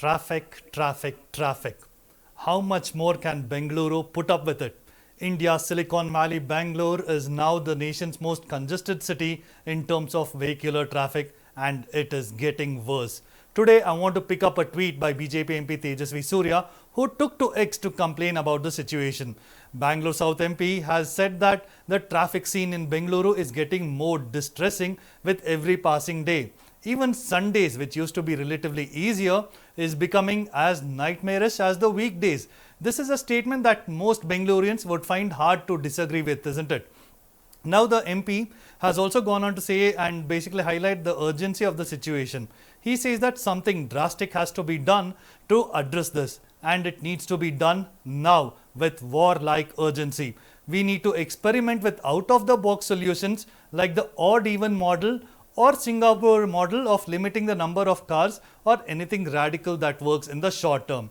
Traffic, traffic, traffic. How much more can Bengaluru put up with it? India's Silicon Valley, Bangalore is now the nation's most congested city in terms of vehicular traffic, and it is getting worse. Today, I want to pick up a tweet by BJP MP Tejasvi Surya, who took to X to complain about the situation. Bangalore South MP has said that the traffic scene in Bengaluru is getting more distressing with every passing day. Even Sundays, which used to be relatively easier, is becoming as nightmarish as the weekdays. This is a statement that most Bengalurians would find hard to disagree with, isn't it? Now the MP has also gone on to say and basically highlight the urgency of the situation. He says that something drastic has to be done to address this, and it needs to be done now with war-like urgency. We need to experiment with out-of-the-box solutions like the odd-even model or Singapore model of limiting the number of cars, or anything radical that works in the short term.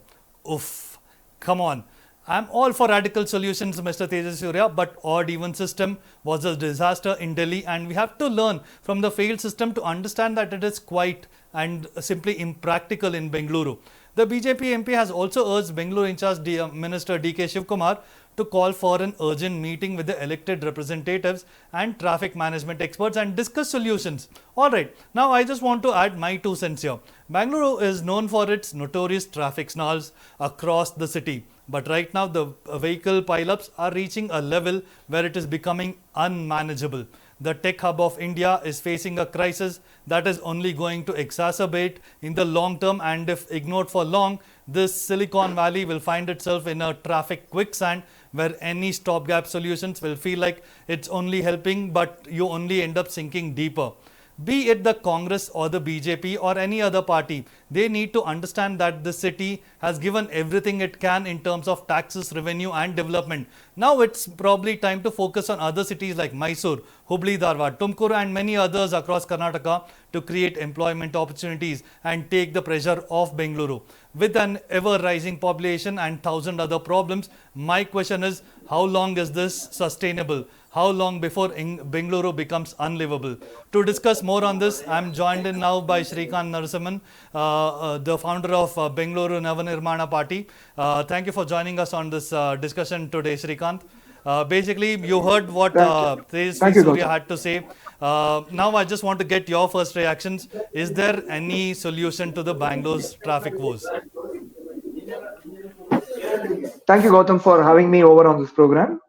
Oof, come on. I'm all for radical solutions, Mr. Tejasvi Surya, but odd even system was a disaster in Delhi, and we have to learn from the failed system to understand that it is quite and simply impractical in Bengaluru. The BJP MP has also urged Bengaluru in charge Minister DK Shivakumar to call for an urgent meeting with the elected representatives and traffic management experts and discuss solutions. Alright, now I just want to add my 2 cents here. Bengaluru is known for its notorious traffic snarls across the city. But right now the vehicle pileups are reaching a level where it is becoming unmanageable. The tech hub of India is facing a crisis that is only going to exacerbate in the long term, and if ignored for long, this Silicon Valley will find itself in a traffic quicksand where any stopgap solutions will feel like it's only helping, but you only end up sinking deeper. Be it the Congress or the BJP or any other party, they need to understand that the city has given everything it can in terms of taxes, revenue and development. Now it's probably time to focus on other cities like Mysore, Hubli, Dharwad, Tumkur and many others across Karnataka to create employment opportunities and take the pressure off Bengaluru. With an ever-rising population and 1,000 other problems, my question is, how long is this sustainable? How long before Bengaluru becomes unlivable? To discuss more on this, I am joined in now by Shrikant Narasimhan, the founder of Bengaluru Navanirmana Party. Thank you for joining us on this discussion today, Shrikant. Basically, you heard what Tejasvi Surya had to say. Now, I just want to get your first reactions. Is there any solution to the Bangalore's traffic woes? Thank you, Gautam, for having me over on this program.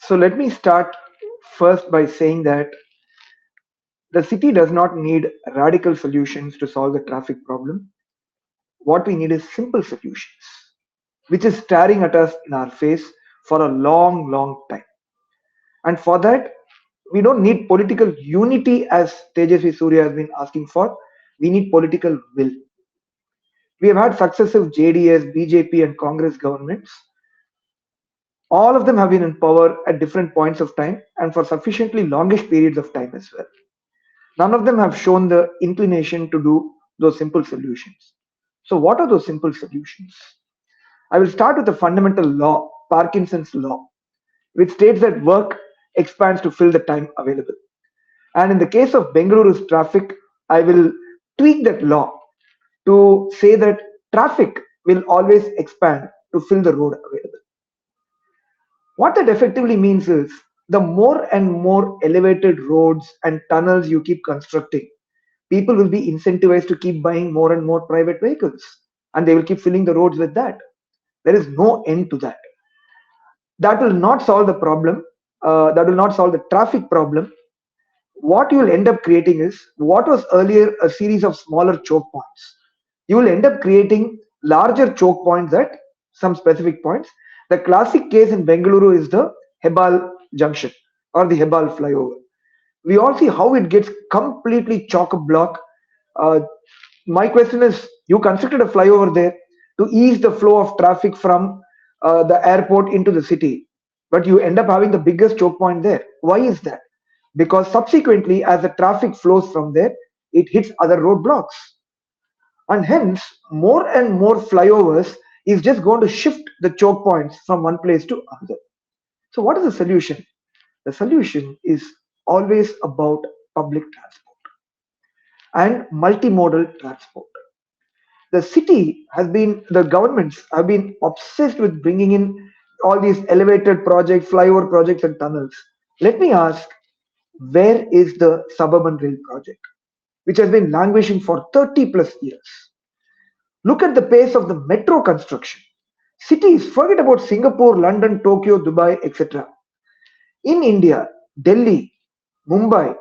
So let me start first by saying that the city does not need radical solutions to solve the traffic problem. What we need is simple solutions, which is staring at us in our face for a long, long time. And for that, we don't need political unity as Tejasvi Surya has been asking for. We need political will. We have had successive JDS, BJP and Congress governments. All of them have been in power at different points of time and for sufficiently longish periods of time as well. None of them have shown the inclination to do those simple solutions. So what are those simple solutions? I will start with the fundamental law, Parkinson's law, which states that work expands to fill the time available. And in the case of Bengaluru's traffic, I will tweak that law to say that traffic will always expand to fill the road available. What that effectively means is the more and more elevated roads and tunnels you keep constructing, people will be incentivized to keep buying more and more private vehicles, and they will keep filling the roads with that. There is no end to that. That will not solve the problem. That will not solve the traffic problem. What you will end up creating is what was earlier a series of smaller choke points. You will end up creating larger choke points at some specific points. The classic case in Bengaluru is the Hebal junction or the Hebal flyover. We all see how it gets completely chock-a-block. My question is, you constructed a flyover there to ease the flow of traffic from the airport into the city, but you end up having the biggest choke point there. Why is that? Because subsequently, as the traffic flows from there, it hits other roadblocks. And hence, more and more flyovers is just going to shift the choke points from one place to another. So what is the solution? The solution is always about public transport and multimodal transport. The governments have been obsessed with bringing in all these elevated projects, flyover projects, and tunnels. Let me ask, where is the suburban rail project, which has been languishing for 30 plus years? Look at the pace of the metro construction. Cities, forget about Singapore, London, Tokyo, Dubai, etc. In India, Delhi, Mumbai,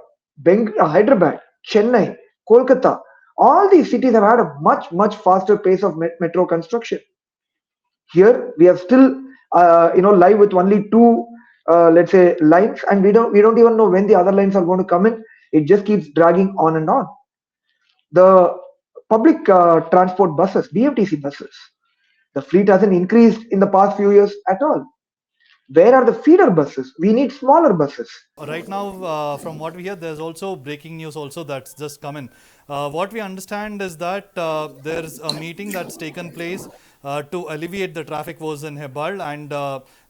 Hyderabad, Chennai, Kolkata, all these cities have had a much faster pace of metro construction. Here we are still, live with only two, let's say, lines, and we don't even know when the other lines are going to come in. It just keeps dragging on and on. The public transport buses, BMTC buses, the fleet hasn't increased in the past few years at all. Where are the feeder buses? We need smaller buses. Right now, from what we hear, there's also breaking news also that's just come in. What we understand is that there's a meeting that's taken place to alleviate the traffic woes in Hebbal, and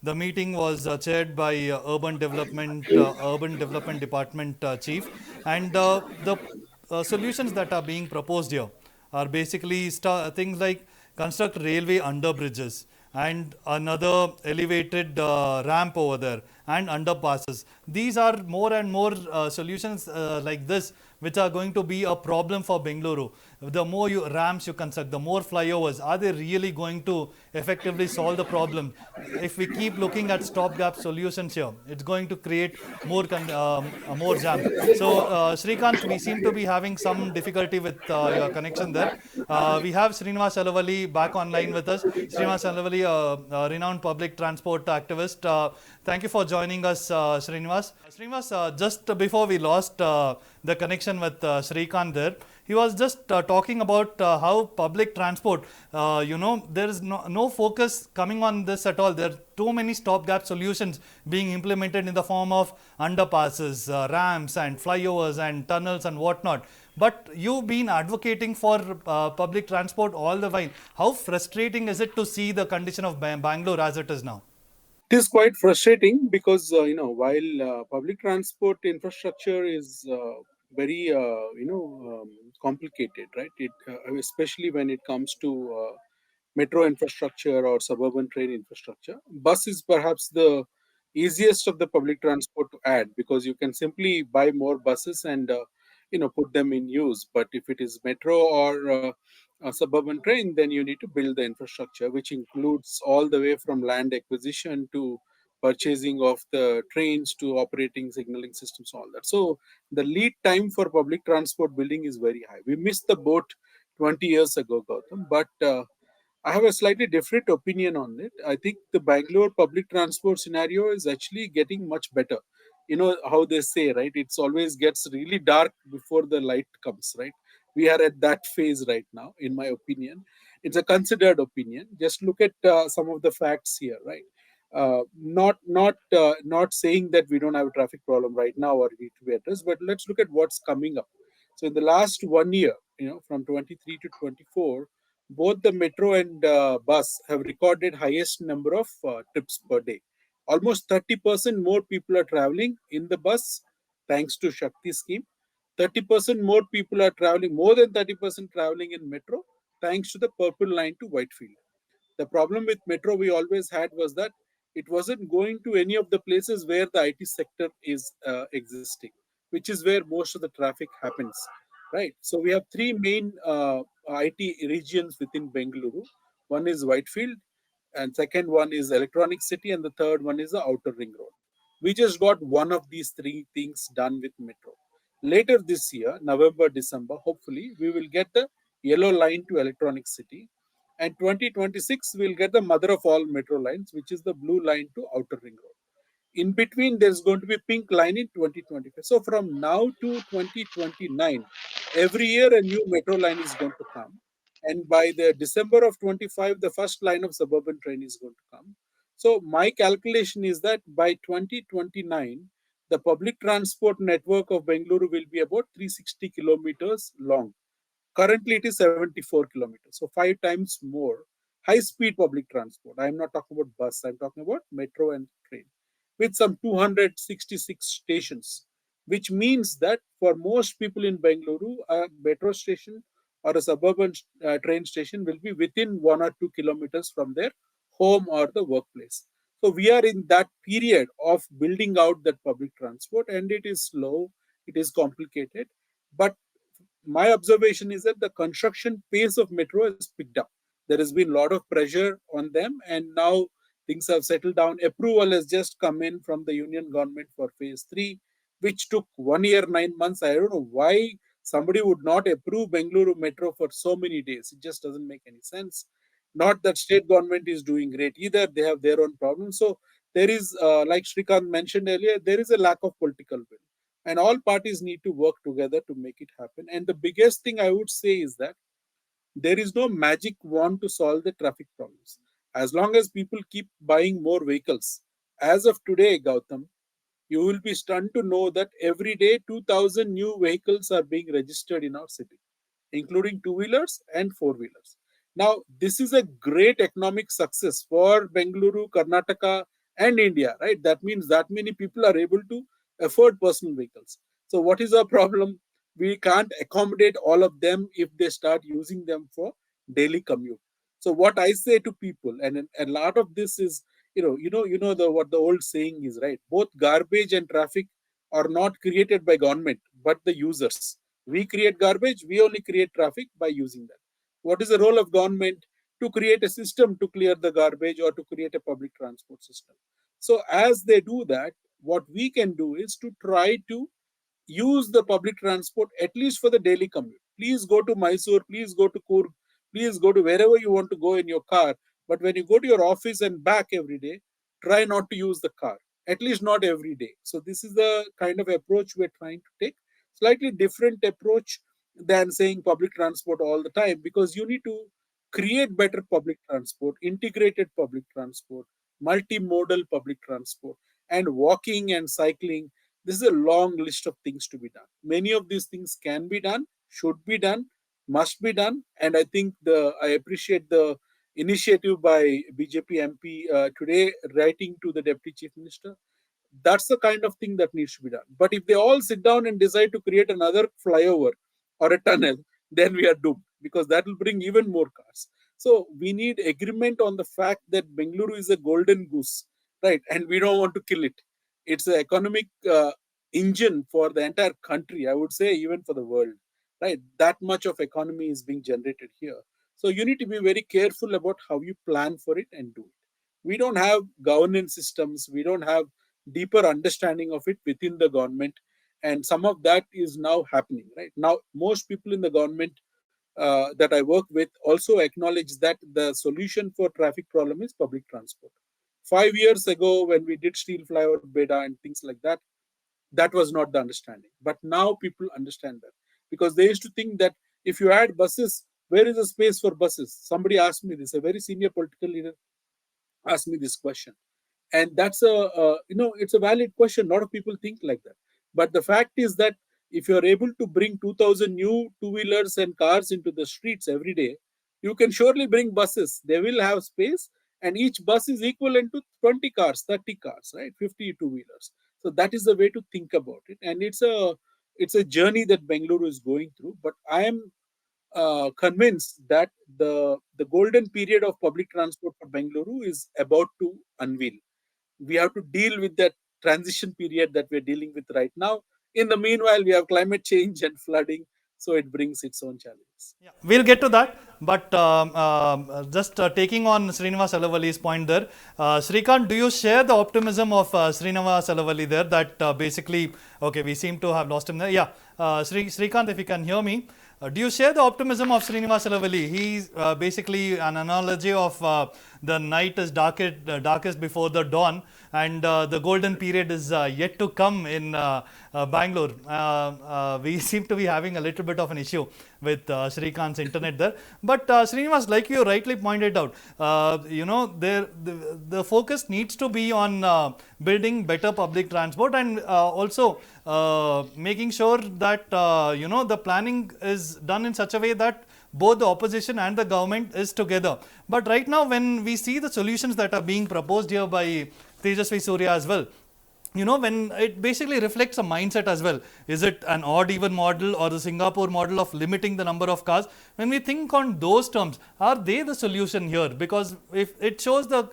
the meeting was chaired by Urban Development Department Chief, and the solutions that are being proposed here are basically things like construct railway underbridges and another elevated ramp over there and underpasses. These are more and more solutions like this which are going to be a problem for Bengaluru. The more ramps you construct, the more flyovers, are they really going to effectively solve the problem? If we keep looking at stopgap solutions here, it's going to create more jams. So, Srikanth, we seem to be having some difficulty with your connection there. We have Srinivas Alavali back online with us. Srinivas Alavali, a renowned public transport activist. Thank you for joining us, Srinivas. Srinivas, just before we lost the connection with Srikanth there, he was just talking about how public transport, there is no focus coming on this at all. There are too many stopgap solutions being implemented in the form of underpasses, ramps and flyovers and tunnels and whatnot. But you've been advocating for public transport all the while. How frustrating is it to see the condition of Bangalore as it is now? It is quite frustrating because while public transport infrastructure is very complicated, right? Especially when it comes to metro infrastructure or suburban train infrastructure. Bus is perhaps the easiest of the public transport to add because you can simply buy more buses and put them in use. But if it is metro or a suburban train, then you need to build the infrastructure, which includes all the way from land acquisition to purchasing of the trains to operating signaling systems, all that. So the lead time for public transport building is very high. We missed the boat 20 years ago, Gautam, but I have a slightly different opinion on it. I think the Bangalore public transport scenario is actually getting much better. You know how they say, right? It's always gets really dark before the light comes, right? We are at that phase right now, in my opinion. It's a considered opinion. Just look at some of the facts here, right? Not saying that we don't have a traffic problem right now or need to be addressed, but let's look at what's coming up. So in the last 1 year, from 23 to 24, both the metro and bus have recorded highest number of trips per day. Almost 30% more people are traveling in the bus thanks to Shakti scheme. 30% more people are traveling, more than 30% traveling in metro thanks to the purple line to Whitefield. The problem with metro we always had was that it wasn't going to any of the places where the IT sector is existing, which is where most of the traffic happens, right? So we have three main IT regions within Bengaluru. One is Whitefield, and second one is Electronic City, and the third one is the Outer Ring Road. We just got one of these three things done with metro. Later this year, November, December, hopefully, we will get the yellow line to Electronic City, and 2026 we'll get the mother of all metro lines, which is the blue line to Outer Ring Road. In between, there's going to be pink line in 2025. So from now to 2029, every year a new metro line is going to come. And by the December of 25, the first line of suburban train is going to come. So my calculation is that by 2029, the public transport network of Bengaluru will be about 360 kilometers long. Currently, it is 74 kilometers, so 5 times more. High speed public transport. I am not talking about bus, I'm talking about metro and train, with some 266 stations, which means that for most people in Bengaluru, a metro station or a suburban train station will be within 1 or 2 kilometers from their home or the workplace. So we are in that period of building out that public transport, and it is slow, it is complicated. But my observation is that the construction pace of metro has picked up. There has been a lot of pressure on them, and now things have settled down. Approval has just come in from the union government for phase 3, which took 1 year, 9 months. I don't know why somebody would not approve Bengaluru metro for so many days. It just doesn't make any sense. Not that state government is doing great either. They have their own problems. So there is, like Shrikant mentioned earlier, there is a lack of political will, and all parties need to work together to make it happen. And the biggest thing I would say is that there is no magic wand to solve the traffic problems. As long as people keep buying more vehicles, as of today, Gautam, you will be stunned to know that every day 2,000 new vehicles are being registered in our city, including two-wheelers and four-wheelers. Now, this is a great economic success for Bengaluru, Karnataka, and India, right? That means that many people are able to afford personal vehicles. So, what is our problem? We can't accommodate all of them if they start using them for daily commute. So, what I say to people, and a lot of this is, the what the old saying is, right? Both garbage and traffic are not created by government, but the users. We create garbage, we only create traffic by using that. What is the role of government? To create a system to clear the garbage or to create a public transport system. So as they do that, what we can do is to try to use the public transport at least for the daily commute. Please go to Mysore, please go to Coorg, please go to wherever you want to go in your car. But when you go to your office and back every day, try not to use the car, at least not every day. So this is the kind of approach we're trying to take. Slightly different approach than saying public transport all the time, because you need to create better public transport, integrated public transport, multimodal public transport, and walking and cycling. This is a long list of things to be done. Many of these things can be done, should be done, must be done, and I think I appreciate the initiative by BJP MP today writing to the Deputy Chief Minister. That's the kind of thing that needs to be done. But if they all sit down and decide to create another flyover or a tunnel, then we are doomed, because that will bring even more cars. So we need agreement on the fact that Bengaluru is a golden goose, right? And we don't want to kill it. It's an economic engine for the entire country, I would say, even for the world, right? That much of economy is being generated here. So you need to be very careful about how you plan for it and do it. We don't have governance systems. We don't have deeper understanding of it within the government, and some of that is now happening. Right now, most people in the government that I work with also acknowledge that the solution for traffic problem is public transport. 5 years ago, when we did steel flyover beta and things like that, that was not the understanding. But now people understand that, because they used to think that if you add buses, where is the space for buses? Somebody asked me this, a very senior political leader asked me this question, and that's it's a valid question. A lot of people think like that, but the fact is that if you're able to bring 2,000 new two-wheelers and cars into the streets every day, you can surely bring buses. They will have space, and each bus is equivalent to 20 cars, 30 cars, right? 50 two-wheelers. So that is the way to think about it, and it's a journey that Bengaluru is going through. But I am convinced that the golden period of public transport for Bengaluru is about to unveil. We have to deal with that transition period that we're dealing with right now. In the meanwhile, we have climate change and flooding, so it brings its own challenges. Yeah, we'll get to that, but just taking on Srinivas Alavali's point there, Srikant, do you share the optimism of Srinivas Alavali there that basically, okay, we seem to have lost him there. Yeah, Srikant, if you can hear me, do you share the optimism of Srinivas Alavali? He's basically an analogy of the night is darkest before the dawn, and the golden period is yet to come in Bangalore. We seem to be having a little bit of an issue with Srikant's internet there. But Srinivas, like you rightly pointed out, the focus needs to be on building better public transport, and also making sure that the planning is done in such a way that both the opposition and the government is together. But right now, when we see the solutions that are being proposed here by Tejasvi Surya as well, when it basically reflects a mindset as well. Is it an odd even model or the Singapore model of limiting the number of cars? When we think on those terms, are they the solution here? Because if it shows the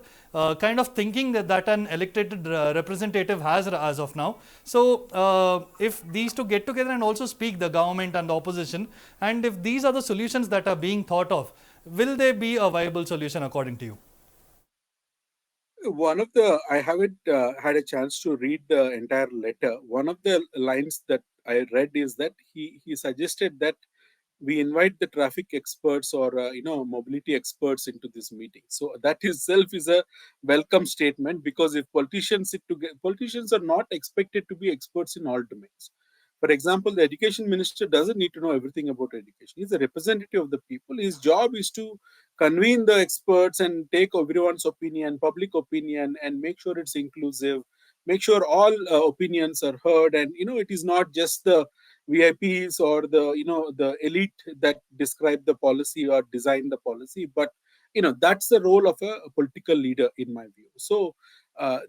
kind of thinking that an elected representative has as of now. So if these two get together and also speak, the government and the opposition, and if these are the solutions that are being thought of, will they be a viable solution according to you? One of the, I haven't had a chance to read the entire letter. One of the lines that I read is that he suggested that we invite the traffic experts or mobility experts into this meeting. So that itself is a welcome statement, because if politicians sit together, politicians are not expected to be experts in all domains. For example, the education minister doesn't need to know everything about education. He's a representative of the people. His job is to convene the experts and take everyone's opinion, public opinion, and make sure it's inclusive, make sure all opinions are heard. And it is not just the VIPs or the elite that describe the policy or design the policy, but that's the role of a political leader, in my view. So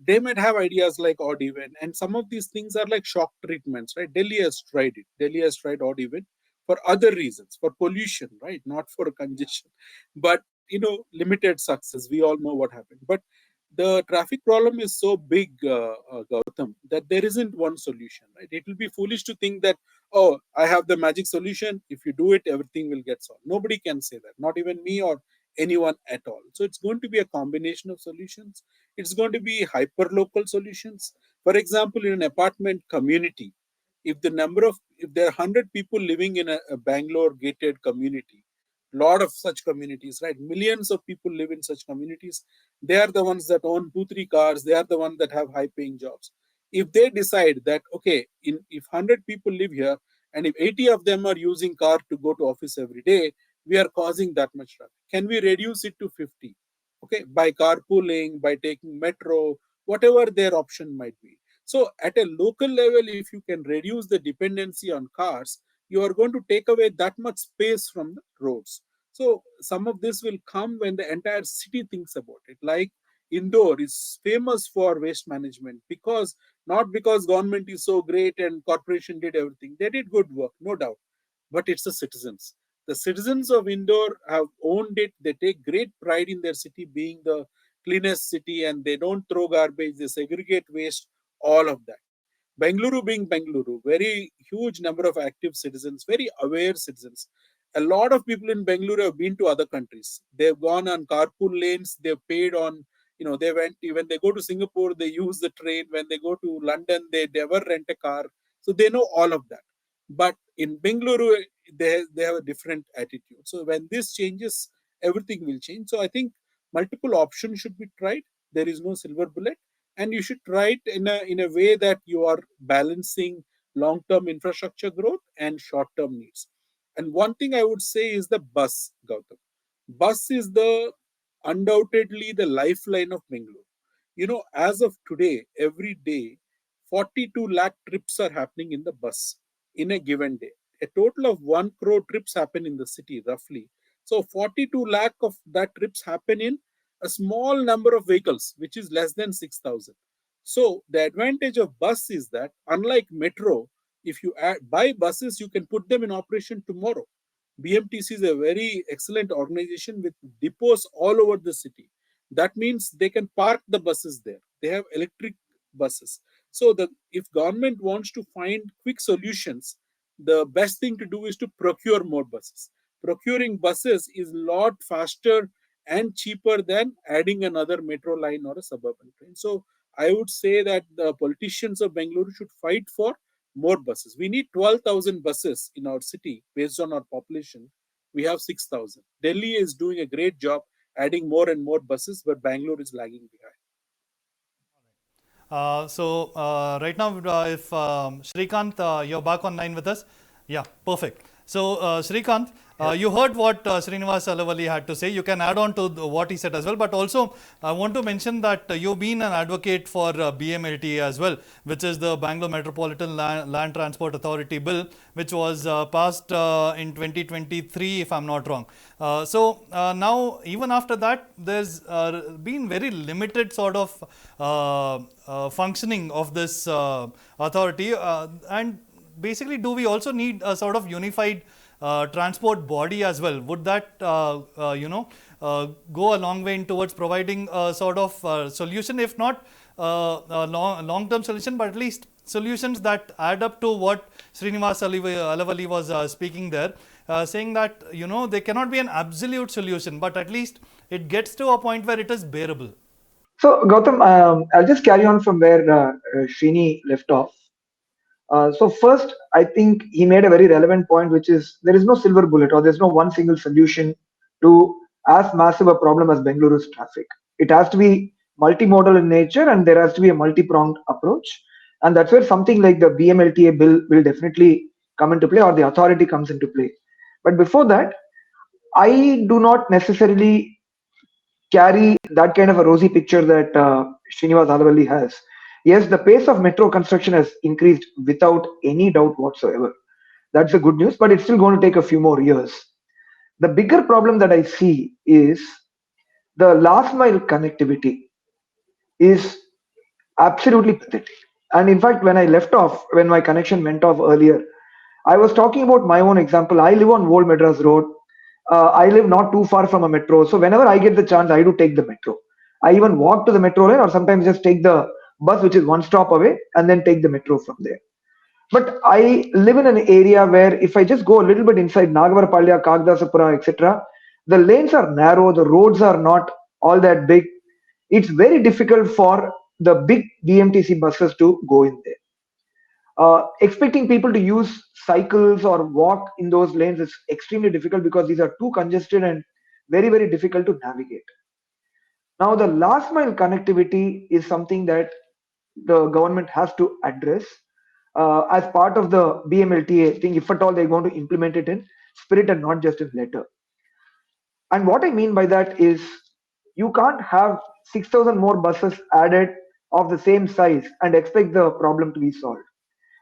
they might have ideas like odd even, and some of these things are like shock treatments, right? Delhi has tried it. Delhi has tried odd even for other reasons, for pollution, right? Not for congestion, but limited success. We all know what happened. But the traffic problem is so big, Gautam, that there isn't one solution, right? It will be foolish to think that, oh, I have the magic solution. If you do it, everything will get solved. Nobody can say that, not even me or anyone at all. So it's going to be a combination of solutions. It's going to be hyper local solutions. For example, in an apartment community, if there are 100 people living in a Bangalore gated community, lot of such communities, right? Millions of people live in such communities. They are the ones that own 2 3 cars. They are the ones that have high paying jobs. If they decide that, okay, if 100 people live here and if 80 of them are using car to go to office every day, we are causing that much traffic. Can we reduce it to 50? Okay, by carpooling, by taking metro, whatever their option might be. So at a local level, if you can reduce the dependency on cars, you are going to take away that much space from the roads. So some of this will come when the entire city thinks about it. Like Indore is famous for waste management, because not because government is so great and corporation did everything. They did good work, no doubt, but it's the citizens. The citizens of Indore have owned it. They take great pride in their city being the cleanest city, and they don't throw garbage, they segregate waste, all of that. Bengaluru being Bengaluru, very huge number of active citizens, very aware citizens. A lot of people in Bengaluru have been to other countries. They've gone on carpool lanes, they've paid on, they went, when they go to Singapore, they use the train. When they go to London, they never rent a car. So they know all of that. But in Bengaluru, they have a different attitude. So when this changes, everything will change. So I think multiple options should be tried. There is no silver bullet, and you should try it in a way that you are balancing long term infrastructure growth and short term needs. And one thing I would say is the bus, Gautam. Bus is the undoubtedly the lifeline of Bengaluru. As of today, every day 42 lakh trips are happening in the bus in a given day. A total of 1 crore trips happen in the city, roughly. So 42 lakh of that trips happen in a small number of vehicles, which is less than 6,000. So the advantage of bus is that, unlike metro, if you buy buses, you can put them in operation tomorrow. BMTC is a very excellent organization with depots all over the city. That means they can park the buses there. They have electric buses. So if government wants to find quick solutions, the best thing to do is to procure more buses. Procuring buses is a lot faster and cheaper than adding another metro line or a suburban train. So I would say that the politicians of Bengaluru should fight for more buses. We need 12,000 buses in our city based on our population. We have 6,000. Delhi is doing a great job adding more and more buses, but Bangalore is lagging behind. Right now, if Shrikant, you're back online with us. Yeah, perfect. So, Srikanth, you heard what Srinivas Alavali had to say. You can add on to what he said as well. But also, I want to mention that you've been an advocate for BMLTA as well, which is the Bangalore Metropolitan Land Transport Authority Bill, which was passed in 2023, if I'm not wrong. Now, even after that, there's been very limited sort of functioning of this authority. And basically, do we also need a sort of unified transport body as well? Would that go a long way in towards providing a sort of solution, if not a long-term solution, but at least solutions that add up to what Srinivas Alavali was speaking there, saying that there cannot be an absolute solution, but at least it gets to a point where it is bearable. So Gautam, I'll just carry on from where Srini left off. So first, I think he made a very relevant point, which is there is no silver bullet or there's no one single solution to as massive a problem as Bengaluru's traffic. It has to be multimodal in nature and there has to be a multi-pronged approach. And that's where something like the BMLTA bill will definitely come into play or the authority comes into play. But before that, I do not necessarily carry that kind of a rosy picture that Srinivas Alavali has. Yes, the pace of metro construction has increased without any doubt whatsoever. That's the good news, but it's still going to take a few more years. The bigger problem that I see is the last mile connectivity is absolutely pathetic. And in fact, when I left off, when my connection went off earlier, I was talking about my own example. I live on Old Madras Road. I live not too far from a metro. So whenever I get the chance, I do take the metro. I even walk to the metro line or sometimes just take the bus, which is one stop away, and then take the metro from there. But I live in an area where if I just go a little bit inside Nagavarapalya, Kagdasapura, etc., the lanes are narrow, the roads are not all that big. It's very difficult for the big BMTC buses to go in there. Expecting people to use cycles or walk in those lanes is extremely difficult because these are too congested and very, very difficult to navigate. Now, the last mile connectivity is something that the government has to address as part of the BMLTA thing, if at all they're going to implement it in spirit and not just in letter. And what I mean by that is you can't have 6,000 more buses added of the same size and expect the problem to be solved.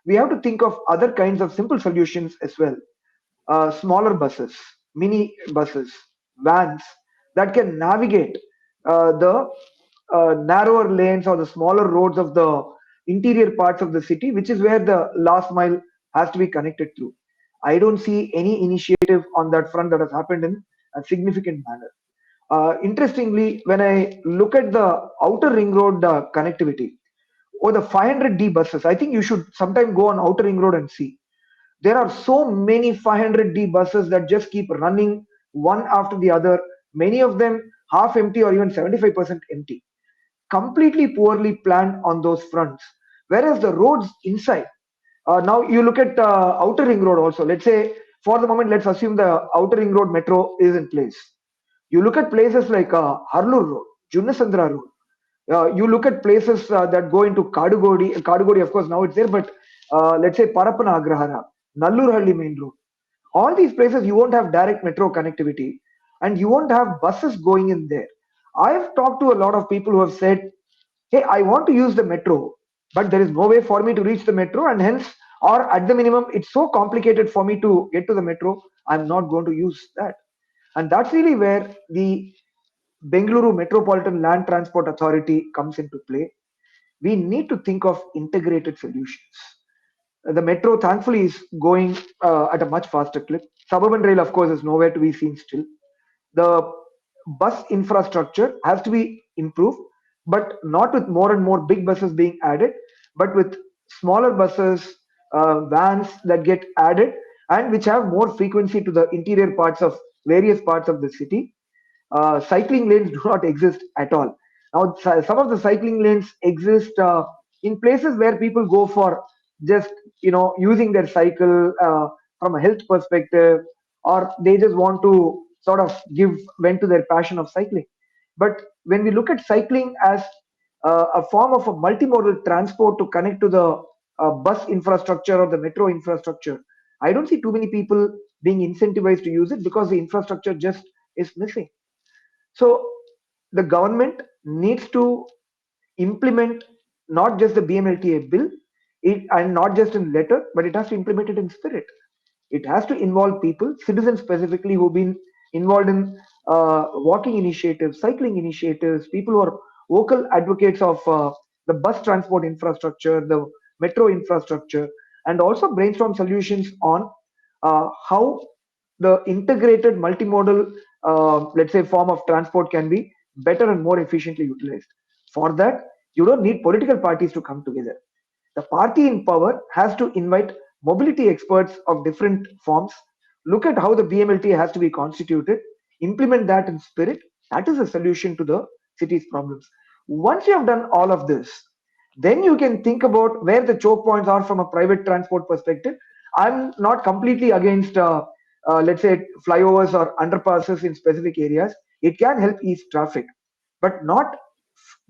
We have to think of other kinds of simple solutions as well. Smaller buses, mini buses, vans that can navigate the narrower lanes or the smaller roads of the interior parts of the city, which is where the last mile has to be connected through. I don't see any initiative on that front that has happened in a significant manner. Interestingly, when I look at the outer ring road connectivity, or the 500D buses, I think you should sometime go on outer ring road and see. There are so many 500D buses that just keep running one after the other, many of them half empty or even 75% empty, completely poorly planned on those fronts. Whereas the roads inside, now you look at outer ring road also. Let's say for the moment, let's assume the outer ring road metro is in place. You look at places like Harlur Road, Junnasandra Road, you look at places that go into Kadugodi, of course, now it's there, but let's say Parapana Agrahara, Nallurhalli Main Road. All these places, you won't have direct metro connectivity and you won't have buses going in there. I've talked to a lot of people who have said, hey, I want to use the metro, but there is no way for me to reach the metro, and hence, or at the minimum, it's so complicated for me to get to the metro, I'm not going to use that. And that's really where the Bengaluru Metropolitan Land Transport Authority comes into play. We need to think of integrated solutions. The metro, thankfully, is going at a much faster clip. Suburban rail, of course, is nowhere to be seen still. The bus infrastructure has to be improved, but not with more and more big buses being added, but with smaller buses, vans that get added and which have more frequency to the interior parts of various parts of the city. Cycling lanes do not exist at all. Now, some of the cycling lanes exist in places where people go for just using their cycle from a health perspective, or they just want to sort of give vent to their passion of cycling. But when we look at cycling as a form of a multimodal transport to connect to the bus infrastructure or the metro infrastructure, I don't see too many people being incentivized to use it because the infrastructure just is missing. So the government needs to implement not just the BMLTA bill, and not just in letter, but it has to implement it in spirit. It has to involve people, citizens specifically, who've been involved in walking initiatives, cycling initiatives, people who are vocal advocates of the bus transport infrastructure, the metro infrastructure, and also brainstorm solutions on how the integrated multimodal, let's say, form of transport can be better and more efficiently utilized. For that, you don't need political parties to come together. The party in power has to invite mobility experts of different forms, look at how the BMLT has to be constituted, implement that in spirit. That is a solution to the city's problems. Once you have done all of this, then you can think about where the choke points are from a private transport perspective. I'm not completely against, let's say, flyovers or underpasses in specific areas. It can help ease traffic, but not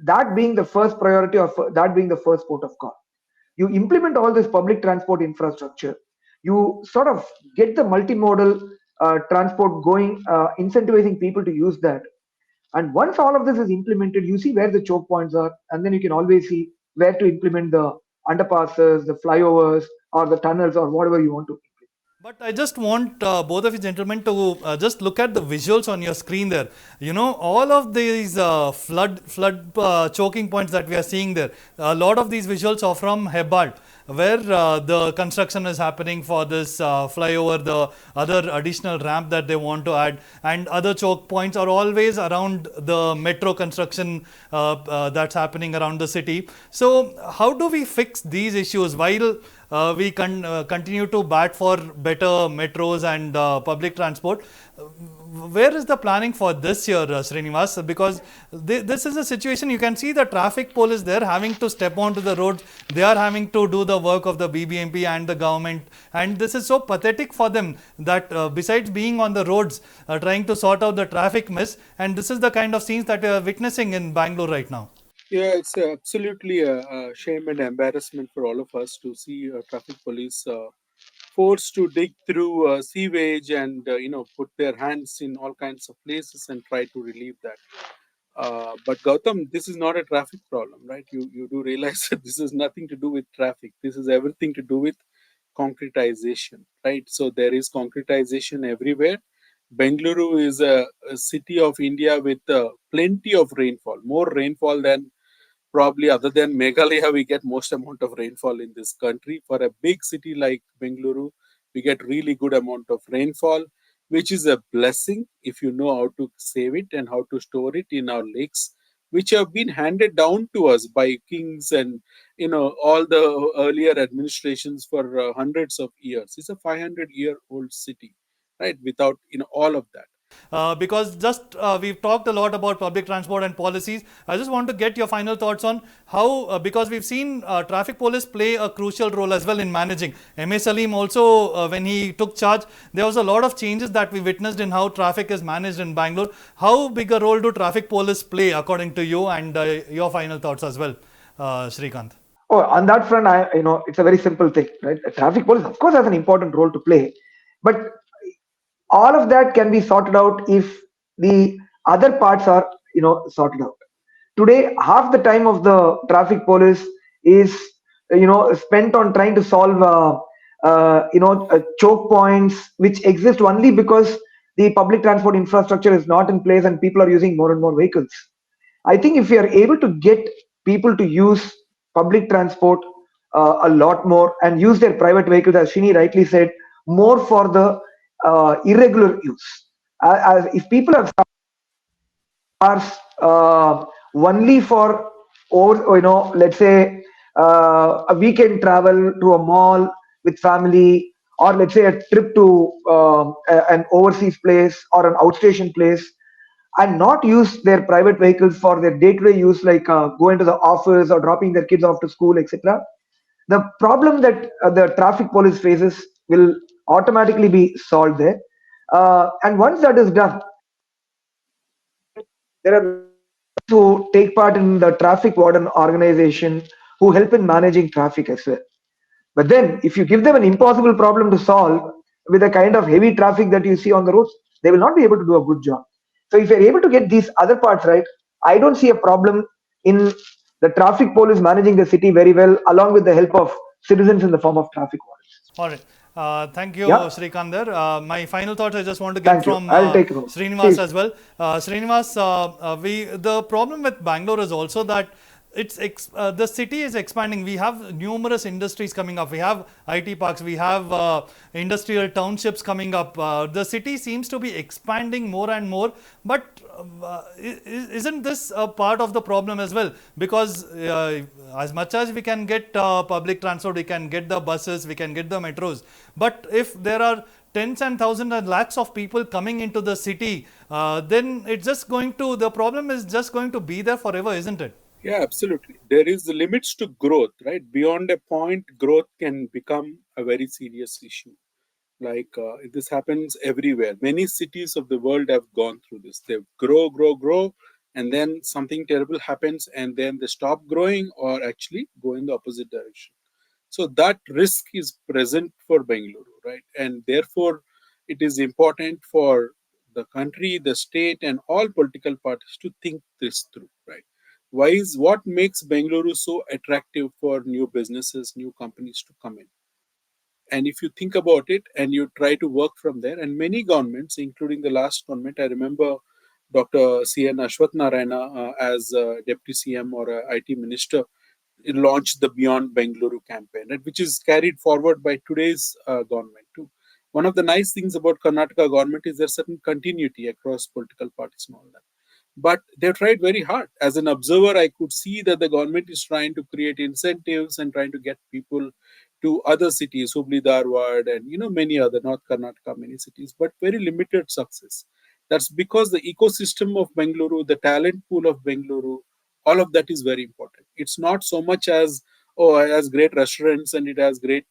that being the first priority or that being the first port of call. You implement all this public transport infrastructure, you sort of get the multimodal transport going, incentivizing people to use that. And once all of this is implemented, you see where the choke points are, and then you can always see where to implement the underpasses, the flyovers, or the tunnels, or whatever you want to. But I just want both of you gentlemen to just look at the visuals on your screen there. You know, all of these flood choking points that we are seeing there, a lot of these visuals are from Hebart, where the construction is happening for this flyover, the other additional ramp that they want to add, and other choke points are always around the metro construction that's happening around the city. So how do we fix these issues while we continue to bat for better metros and public transport? Where is the planning for this year, Srinivas? Because this is a situation, you can see the traffic police there having to step onto the roads. They are having to do the work of the BBMP and the government. And this is so pathetic for them that besides being on the roads, trying to sort out the traffic mess, and this is the kind of scenes that we are witnessing in Bangalore right now. Yeah, it's absolutely a shame and embarrassment for all of us to see traffic police forced to dig through sewage and put their hands in all kinds of places and try to relieve that. But Gautam, this is not a traffic problem, right? You do realize that this has nothing to do with traffic. This is everything to do with concretization, right? So there is concretization everywhere. Bengaluru is a city of India with plenty of rainfall, more rainfall than probably other than Meghalaya, we get most amount of rainfall in this country. For a big city like Bengaluru, we get really good amount of rainfall, which is a blessing if you know how to save it and how to store it in our lakes, which have been handed down to us by kings and all the earlier administrations for hundreds of years. It's a 500-year-old city, right? Without all of that. Because just we've talked a lot about public transport and policies. I just want to get your final thoughts on how, because we've seen traffic police play a crucial role as well in managing. M.A. Salim also, when he took charge, there was a lot of changes that we witnessed in how traffic is managed in Bangalore. How big a role do traffic police play according to you, and your final thoughts as well, Srikanth? Oh, on that front, it's a very simple thing, right? The traffic police, of course, has an important role to play, but all of that can be sorted out if the other parts are sorted out. Today, half the time of the traffic police is spent on trying to solve choke points which exist only because the public transport infrastructure is not in place and people are using more and more vehicles. I think if we are able to get people to use public transport a lot more and use their private vehicles, as Shini rightly said, more for the irregular use. As if people have cars only for, let's say a weekend travel to a mall with family, or let's say a trip to an overseas place or an outstation place, and not use their private vehicles for their day-to-day use, like going to the office or dropping their kids off to school, etc. The problem that the traffic police faces will automatically be solved there. And once that is done, there are who take part in the traffic warden organization who help in managing traffic as well. But then, if you give them an impossible problem to solve, with the kind of heavy traffic that you see on the roads, they will not be able to do a good job. So if you're able to get these other parts right, I don't see a problem in the traffic police managing the city very well, along with the help of citizens in the form of traffic wardens. All right. Thank you, Yeah, Srikandar. My final thoughts I just want to get thank you. from I'll take it over. Srinivas Please. as well. Srinivas, the problem with Bangalore is also that the city is expanding. We have numerous industries coming up. We have IT parks. We have industrial townships coming up. The city seems to be expanding more and more. But isn't this a part of the problem as well? Because as much as we can get public transport, we can get the buses, we can get the metros. But if there are tens and thousands and lakhs of people coming into the city, then it's just going to, the problem is just going to be there forever, isn't it? Yeah, absolutely. There is limits to growth, right? Beyond a point, growth can become a very serious issue. Like this happens everywhere. Many cities of the world have gone through this. They grow, and then something terrible happens, and then they stop growing or actually go in the opposite direction. So that risk is present for Bengaluru, right? And therefore, it is important for the country, the state, and all political parties to think this through, right? What makes Bengaluru so attractive for new businesses, new companies to come in? And if you think about it and you try to work from there, and many governments, including the last government, I remember Dr. C.N. Ashwath Narayana as Deputy CM or IT Minister, launched the Beyond Bengaluru campaign, right, which is carried forward by today's government too. One of the nice things about Karnataka government is there's certain continuity across political parties and all that. But they've tried very hard. As an observer, I could see that the government is trying to create incentives and trying to get people to other cities, Hubli, Dharwad, and many other North Karnataka, many cities, but very limited success. That's because the ecosystem of Bengaluru, the talent pool of Bengaluru, all of that is very important. It's not so much as it has great restaurants and it has great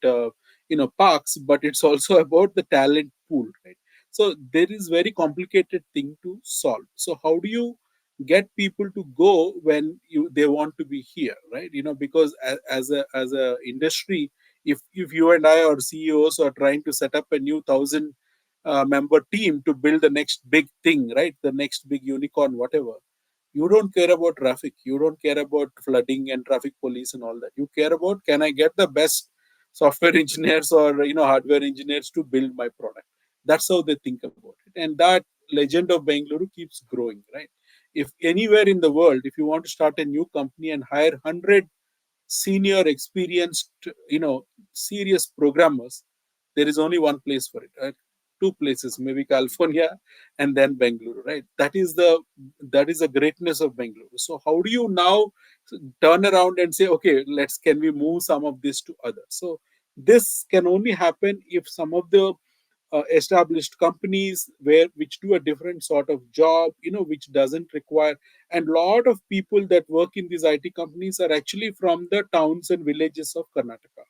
parks, but it's also about the talent pool, right? So there is very complicated thing to solve. So how do you get people to go when they want to be here, right? Because as a industry, if you and I or CEOs are trying to set up a new 1,000 member team to build the next big thing, right? The next big unicorn, whatever. You don't care about traffic. You don't care about flooding and traffic police and all that. You care about, can I get the best software engineers or hardware engineers to build my product? That's how they think about it. And that legend of Bengaluru keeps growing, right? If anywhere in the world, if you want to start a new company and hire 100 senior, experienced, serious programmers, there is only one place for it, right? Two places, maybe California and then Bengaluru, right? That is the greatness of Bengaluru. So how do you now turn around and say, okay, can we move some of this to others? So this can only happen if some of the established companies which do a different sort of job, which doesn't require, and lot of people that work in these IT companies are actually from the towns and villages of Karnataka,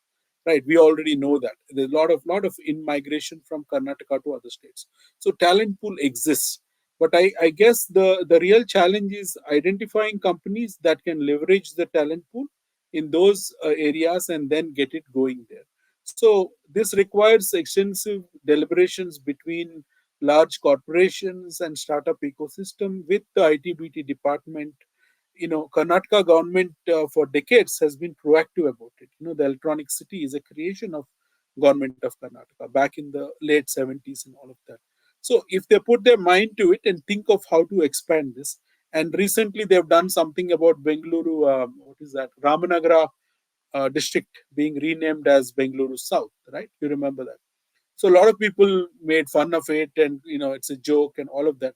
right? We already know that there's a lot of in migration from Karnataka to other states. So talent pool exists, but I guess the real challenge is identifying companies that can leverage the talent pool in those areas and then get it going there. So this requires extensive deliberations between large corporations and startup ecosystem with the ITBT department. Karnataka government for decades has been proactive about it. The electronic city is a creation of government of Karnataka back in the late 70s and all of that. So if they put their mind to it and think of how to expand this, and recently they've done something about Bengaluru, what is that, Ramanagara district being renamed as Bengaluru South, right? You remember that. So a lot of people made fun of it, and it's a joke and all of that.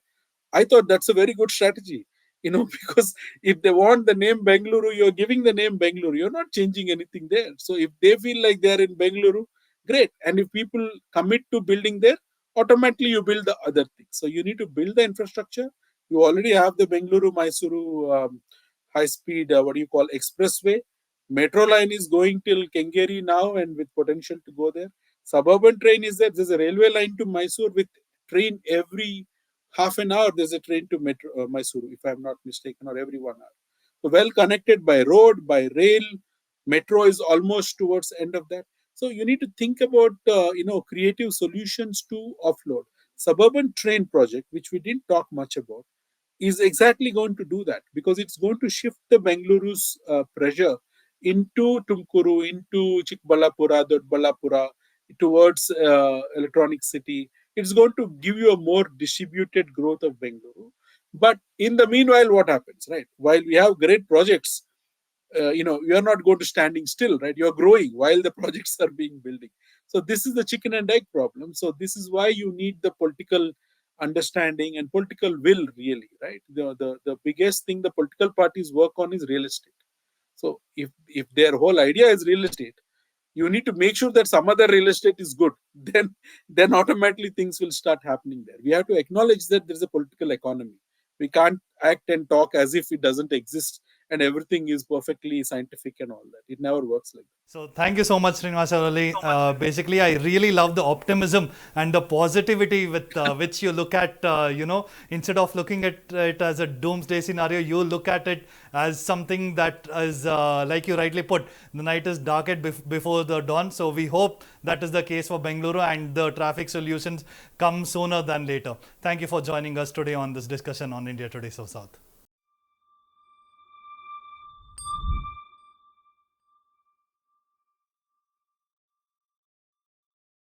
I thought that's a very good strategy, because if they want the name Bengaluru, you're giving the name Bengaluru. You're not changing anything there. So if they feel like they're in Bengaluru, great. And if people commit to building there, automatically you build the other things. So you need to build the infrastructure. You already have the Bengaluru Mysuru high speed, what do you call, expressway. Metro line is going till Kengeri now and with potential to go there. Suburban train is there. There's a railway line to Mysore with train every half an hour. There's a train to Mysuru, if I'm not mistaken, or every 1 hour. So well connected by road, by rail. Metro is almost towards the end of that. So you need to think about creative solutions to offload. Suburban train project, which we didn't talk much about, is exactly going to do that, because it's going to shift the Bengaluru's pressure into Tumkuru, into Chikballapura, Dodballapura, towards electronic city. It's going to give you a more distributed growth of Bengaluru. But in the meanwhile, what happens, right? While we have great projects, you are not going to standing still, right? You are growing while the projects are being building. So this is the chicken and egg problem. So this is why you need the political understanding and political will, really, right? The biggest thing the political parties work on is real estate. So if their whole idea is real estate, you need to make sure that some other real estate is good. Then automatically things will start happening there. We have to acknowledge that there's a political economy. We can't act and talk as if it doesn't exist and everything is perfectly scientific and all that. It never works like that. So thank you so much, Srinivasarali. Basically, I really love the optimism and the positivity with which you look at, instead of looking at it as a doomsday scenario, you look at it as something that is, like you rightly put, the night is darkest before the dawn. So we hope that is the case for Bengaluru and the traffic solutions come sooner than later. Thank you for joining us today on this discussion on India Today SoSouth.